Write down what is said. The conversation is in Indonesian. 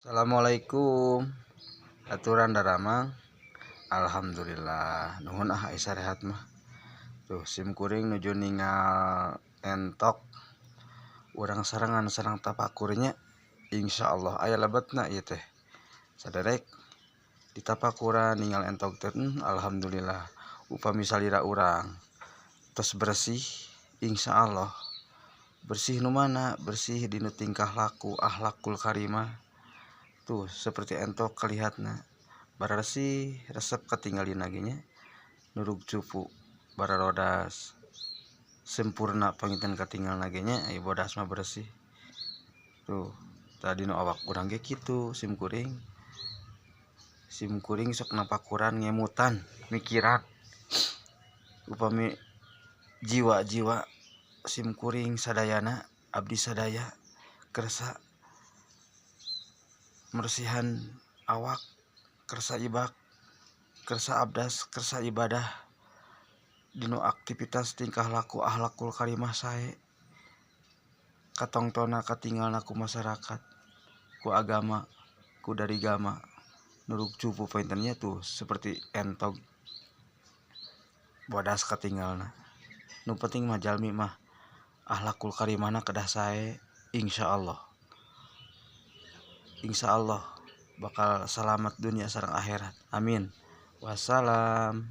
Assalamualaikum. Aturan daramang. Alhamdulillah. Nuhun Isa rehat mah. Tuh sim kuring nuju ningal entok. Urang sarangan sareng tapakurnya. Insyaallah aya lebetna ieu teh. Saderek ditapakuran ningal entok teh alhamdulillah. Upami salira urang tos bersih insyaallah. Bersih nu mana? Bersih dinu tingkah laku akhlakul karimah. Tuh seperti entok kelihatna bararsi resep ketinggalin naginya nurug cupu bararodas sempurna panginten katinggal naginya ai bodas mah bersih. Tuh tadi nu awak urang ge kitu sim kuring sok napakuran ngemutan mikiran upami jiwa-jiwa sim kuring sadayana abdi sadaya kersa mersihan awak kersa ibak kersa abdas kersa ibadah dinu aktivitas tingkah laku akhlakul karimah sae katongtona katinggalna ku masyarakat ku agama ku dari gama nurug cupu paintennya tuh seperti entok bodas katinggalna. Nu penting mah jalmi mah akhlakul karimahna kedah sae insyaallah bakal selamat dunia sareng akhirat. Amin. Wassalam.